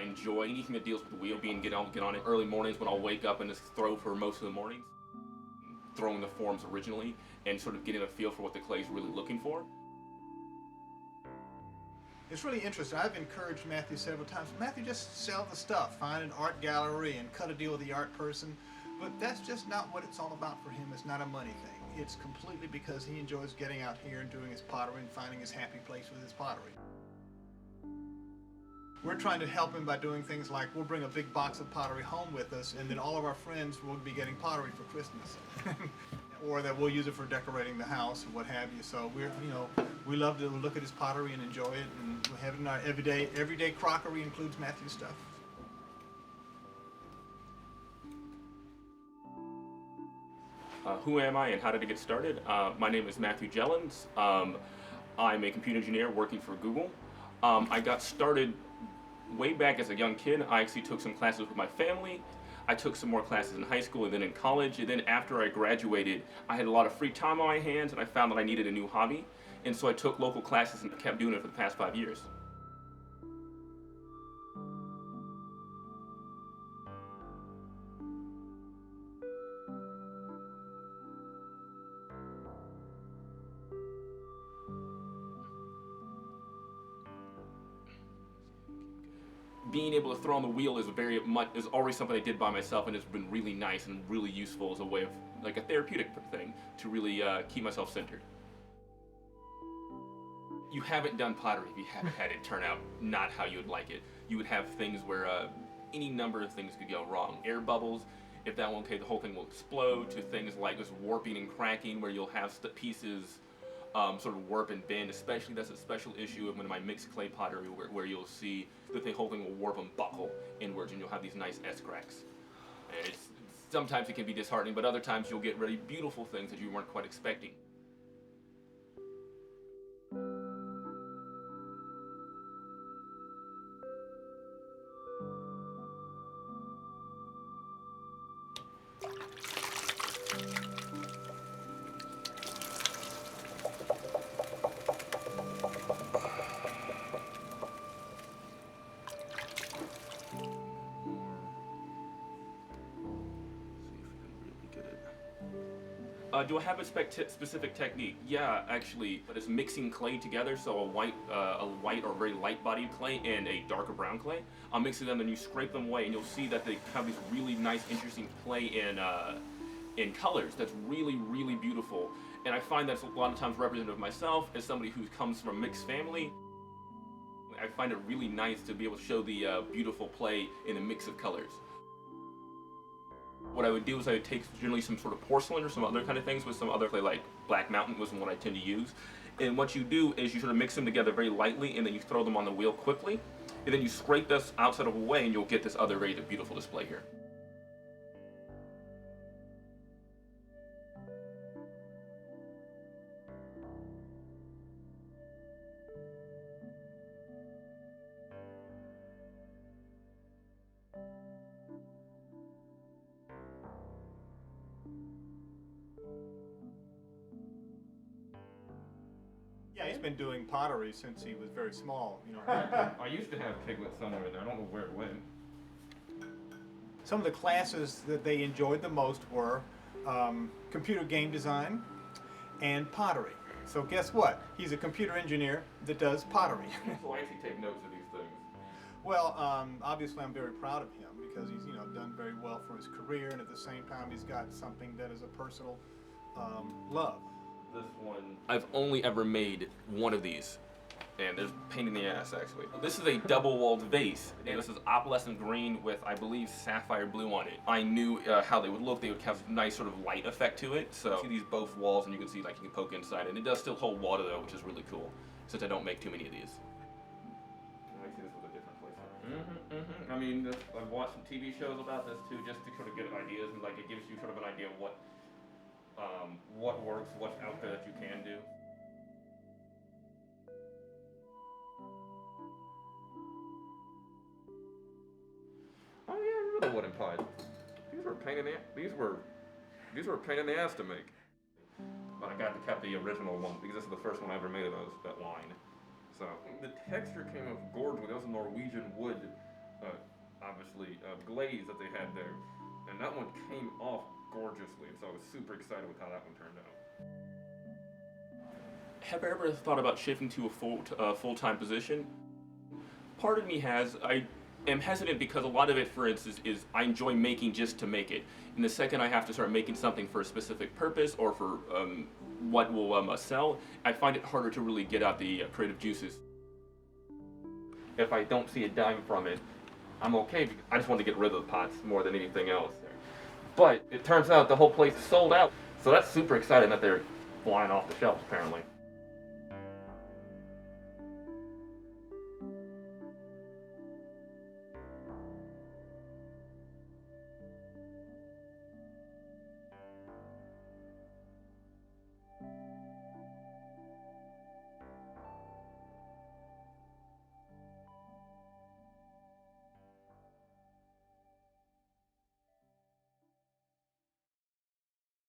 I enjoy anything that deals with the wheel, get on it early mornings when I'll wake up and just throw for most of the mornings, throwing the forms originally and sort of getting a feel for what the clay is really looking for. It's really interesting. I've encouraged Matthew several times. Matthew, just sell the stuff. Find an art gallery and cut a deal with the art person. But that's just not what it's all about for him. It's not a money thing. It's completely because he enjoys getting out here and doing his pottery and finding his happy place with his pottery. We're trying to help him by doing things like we'll bring a big box of pottery home with us, and then all of our friends will be getting pottery for Christmas. Or that we'll use it for decorating the house or what have you. So we love to look at his pottery and enjoy it, and we have it in our everyday crockery includes Matthew's stuff. Who am I and how did I get started? My name is Matthew Jellins. I'm a computer engineer working for Google. I got started way back as a young kid. I actually took some classes with my family. I took some more classes in high school and then in college. And then after I graduated, I had a lot of free time on my hands and I found that I needed a new hobby. And so I took local classes and kept doing it for the past 5 years. Being able to throw on the wheel is already something I did by myself, and it's been really nice and really useful as a way of, like, a therapeutic thing to really keep myself centered. You haven't done pottery if you haven't had it turn out not how you would like it. You would have things where any number of things could go wrong. Air bubbles, if that won't, okay, the whole thing will explode, to things like just warping and cracking where you'll have pieces sort of warp and bend. Especially that's a special issue of one of my mixed clay pottery where you'll see that the whole thing will warp and buckle inwards and you'll have these nice S cracks. And sometimes it can be disheartening, but other times you'll get really beautiful things that you weren't quite expecting. Do I have a specific technique? Yeah, actually, but it's mixing clay together, so a white or very light-bodied clay and a darker brown clay. I'm mixing them, and you scrape them away, and you'll see that they have these really nice, interesting play in colors. That's really, really beautiful. And I find that's a lot of times representative of myself as somebody who comes from a mixed family. I find it really nice to be able to show the beautiful play in a mix of colors. What I would do is I would take generally some sort of porcelain or some other kind of things with some other clay, like Black Mountain was one I tend to use. And what you do is you sort of mix them together very lightly, and then you throw them on the wheel quickly, and then you scrape this outside of a way, and you'll get this other very beautiful display here. Yeah, he's been doing pottery since he was very small. I used to have Piglet somewhere there. I don't know where it went. Some of the classes that they enjoyed the most were computer game design and pottery. So guess what? He's a computer engineer that does pottery. So I actually take notes of these things. Well, obviously I'm very proud of him because he's done very well for his career, and at the same time he's got something that is a personal love. This one, I've only ever made one of these, and there's pain in the ass actually. This is a double-walled vase, and this is opalescent green with, I believe, sapphire blue on it. I knew how they would look. They would have a nice sort of light effect to it. So you see these both walls, and you can see like you can poke inside, and it does still hold water though, which is really cool, since I don't make too many of these. I see this with a different place. I mean, I've watched some TV shows about this too, just to sort of get ideas, and like it gives you sort of an idea of what works, what's out there that you can do. Oh yeah, really wooden pies. These were a pain in the ass to make. But I got to keep the original one because this is the first one I ever made of that line. So the texture came of gorgeous. That was Norwegian wood obviously glaze that they had there, and that one came off gorgeously. So I was super excited with how that one turned out. Have I ever thought about shifting to a full-time position? Part of me has. I am hesitant because a lot of it, for instance, is I enjoy making just to make it. And the second I have to start making something for a specific purpose or for what will sell, I find it harder to really get out the creative juices. If I don't see a dime from it, I'm okay because I just want to get rid of the pots more than anything else. But it turns out the whole place is sold out. So that's super exciting that they're flying off the shelves apparently.